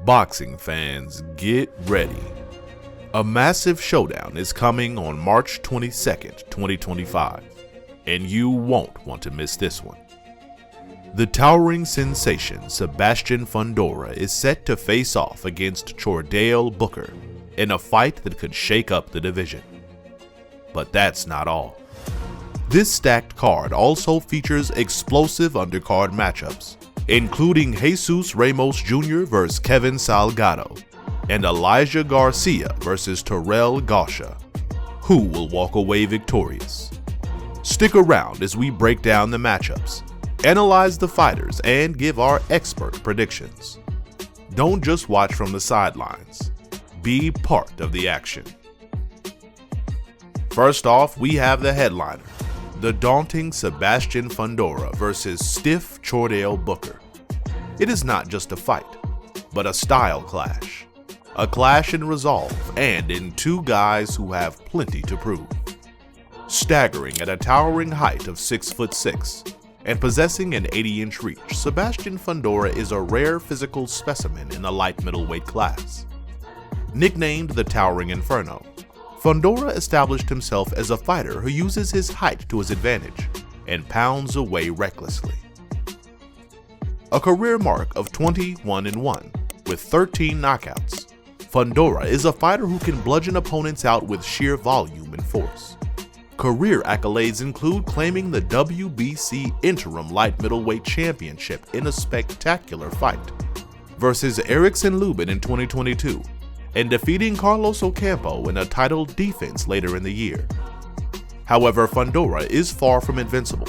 Boxing fans, get ready. A massive showdown is coming on March 22nd, 2025, and you won't want to miss this one. The towering sensation Sebastian Fundura is set to face off against Chordale Booker in a fight that could shake up the division. But that's not all. This stacked card also features explosive undercard matchups, including Jesus Ramos Jr. vs. Kevin Salgado and Elijah Garcia vs. Terrell Gausha. Who will walk away victorious? Stick around as we break down the matchups, analyze the fighters, and give our expert predictions. Don't just watch from the sidelines. Be part of the action. First off, we have the headliner, the daunting Sebastian Fundura versus stiff Chordale Booker. It is not just a fight, but a style clash. A clash in resolve and in two guys who have plenty to prove. Staggering at a towering height of 6'6" and possessing an 80-inch reach, Sebastian Fundura is a rare physical specimen in the light middleweight class. Nicknamed the Towering Inferno, Fundura established himself as a fighter who uses his height to his advantage and pounds away recklessly. A career mark of 21-1 with 13 knockouts, Fundura is a fighter who can bludgeon opponents out with sheer volume and force. Career accolades include claiming the WBC Interim Light Middleweight Championship in a spectacular fight versus Erickson Lubin in 2022 and defeating Carlos Ocampo in a title defense later in the year. However, Fundura is far from invincible.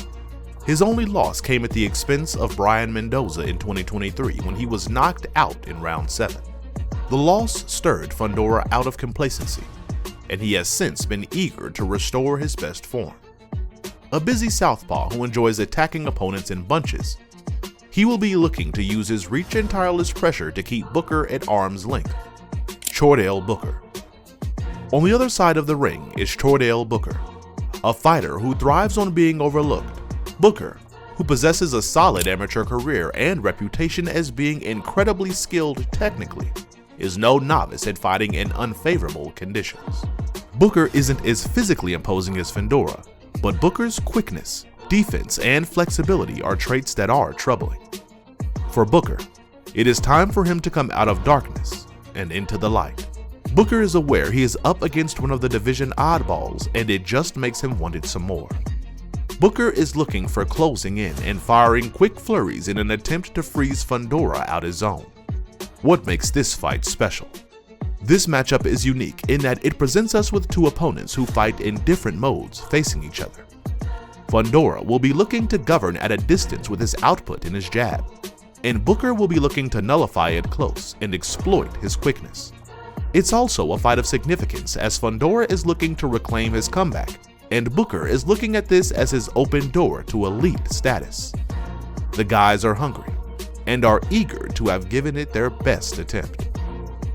His only loss came at the expense of Brian Mendoza in 2023 when he was knocked out in round 7. The loss stirred Fundura out of complacency, and he has since been eager to restore his best form. A busy southpaw who enjoys attacking opponents in bunches, he will be looking to use his reach and tireless pressure to keep Booker at arm's length. Chordale Booker. On the other side of the ring is Chordale Booker, a fighter who thrives on being overlooked. Booker, who possesses a solid amateur career and reputation as being incredibly skilled technically, is no novice at fighting in unfavorable conditions. Booker isn't as physically imposing as Fundura, but Booker's quickness, defense, and flexibility are traits that are troubling. For Booker, it is time for him to come out of darkness and into the light. Booker is aware he is up against one of the division oddballs, and it just makes him want it some more. Booker is looking for closing in and firing quick flurries in an attempt to freeze Fundura out his zone. What makes this fight special? This matchup is unique in that it presents us with two opponents who fight in different modes facing each other. Fundura will be looking to govern at a distance with his output and his jab, and Booker will be looking to nullify it close and exploit his quickness. It's also a fight of significance as Fundura is looking to reclaim his comeback, and Booker is looking at this as his open door to elite status. The guys are hungry and are eager to have given it their best attempt.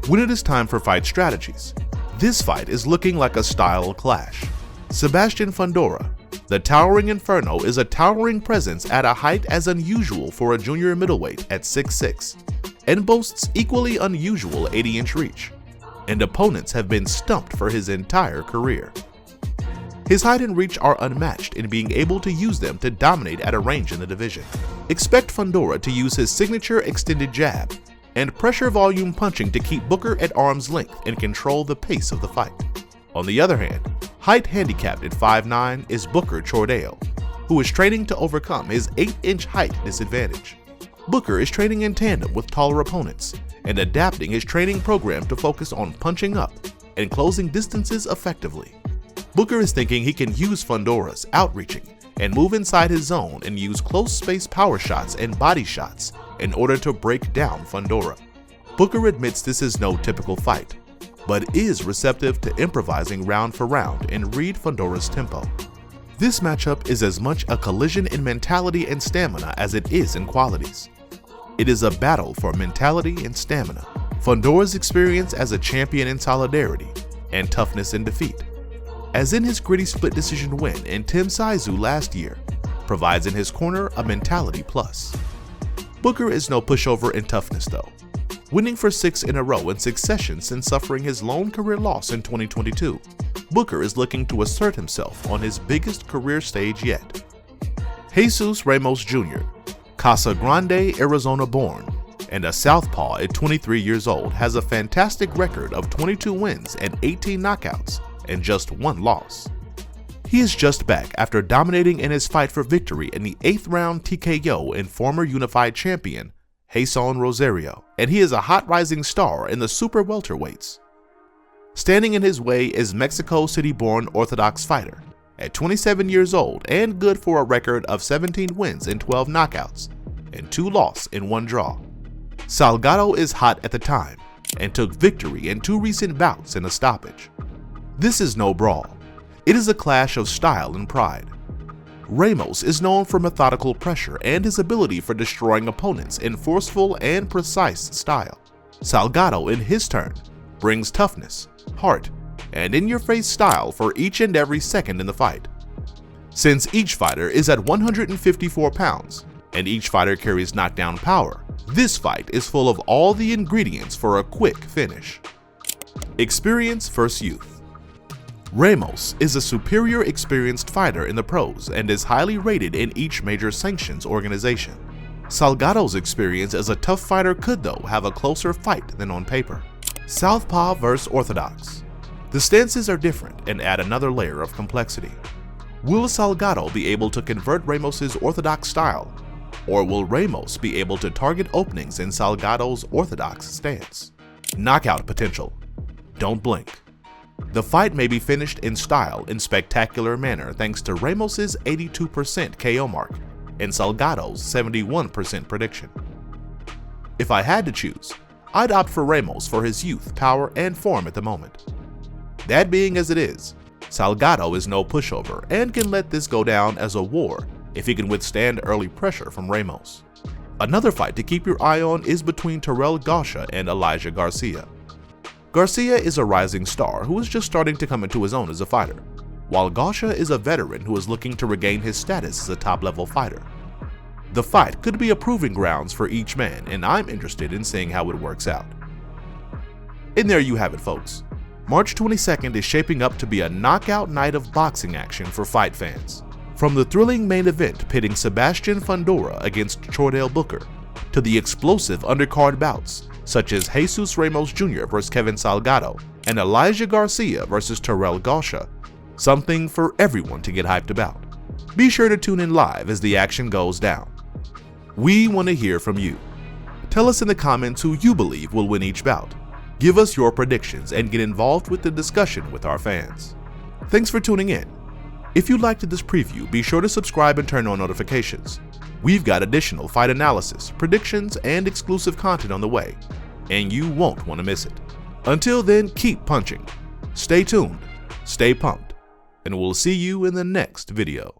When it is time for fight strategies, this fight is looking like a style clash. Sebastian Fundura, the Towering Inferno, is a towering presence at a height as unusual for a junior middleweight at 6'6", and boasts equally unusual 80-inch reach, and opponents have been stumped for his entire career. His height and reach are unmatched in being able to use them to dominate at a range in the division. Expect Fundura to use his signature extended jab and pressure volume punching to keep Booker at arm's length and control the pace of the fight. On the other hand, height handicapped at 5'9" is Booker Chordale, who is training to overcome his 8-inch height disadvantage. Booker is training in tandem with taller opponents and adapting his training program to focus on punching up and closing distances effectively. Booker is thinking he can use Fundura's outreaching and move inside his zone and use close space power shots and body shots in order to break down Fundura. Booker admits this is no typical fight, but is receptive to improvising round for round and read Fundura's tempo. This matchup is as much a collision in mentality and stamina as it is in qualities. It is a battle for mentality and stamina, Fundura's experience as a champion in solidarity, and toughness in defeat, as in his gritty split decision win in Tim Saizu last year, provides in his corner a mentality plus. Booker is no pushover in toughness though. winning for 6 in a row in succession since suffering his lone career loss in 2022. Booker is looking to assert himself on his biggest career stage yet. Jesus Ramos Jr., Casa Grande, Arizona born, and a southpaw at 23 years old, has a fantastic record of 22 wins and 18 knockouts and just 1 loss. He is just back after dominating in his fight for victory in the 8th round TKO in former unified champion Jason Rosario, and he is a hot rising star in the super welterweights. Standing in his way is Mexico City-born Orthodox fighter, at 27 years old and good for a record of 17 wins and 12 knockouts, and 2 losses in 1 draw. Salgado is hot at the time and took victory in 2 recent bouts in a stoppage. This is no brawl. It is a clash of style and pride. Ramos is known for methodical pressure and his ability for destroying opponents in forceful and precise style. Salgado, in his turn, brings toughness, heart, and in-your-face style for each and every second in the fight. Since each fighter is at 154 pounds and each fighter carries knockdown power, this fight is full of all the ingredients for a quick finish. Experience versus youth. Ramos is a superior experienced fighter in the pros and is highly rated in each major sanctions organization. Salgado's experience as a tough fighter could, though, have a closer fight than on paper. Southpaw versus Orthodox. The stances are different and add another layer of complexity. Will Salgado be able to convert Ramos's Orthodox style, or will Ramos be able to target openings in Salgado's Orthodox stance? Knockout potential. Don't blink. The fight may be finished in style in spectacular manner thanks to Ramos's 82% KO mark and Salgado's 71% prediction. If I had to choose, I'd opt for Ramos for his youth, power, and form at the moment. That being as it is, Salgado is no pushover and can let this go down as a war if he can withstand early pressure from Ramos. Another fight to keep your eye on is between Terrell Gausha and Elijah Garcia. Garcia is a rising star who is just starting to come into his own as a fighter, while Gausha is a veteran who is looking to regain his status as a top-level fighter. The fight could be a proving grounds for each man, and I'm interested in seeing how it works out. And there you have it, folks. March 22nd is shaping up to be a knockout night of boxing action for fight fans. From the thrilling main event pitting Sebastian Fundora against Chordale Booker, to the explosive undercard bouts such as Jesus Ramos Jr. vs. Kevin Salgado and Elijah Garcia vs. Terrell Gausha, something for everyone to get hyped about. Be sure to tune in live as the action goes down. We want to hear from you. Tell us in the comments who you believe will win each bout. Give us your predictions and get involved with the discussion with our fans. Thanks for tuning in. If you liked this preview, be sure to subscribe and turn on notifications. We've got additional fight analysis, predictions, and exclusive content on the way, and you won't want to miss it. Until then, keep punching, stay tuned, stay pumped, and we'll see you in the next video.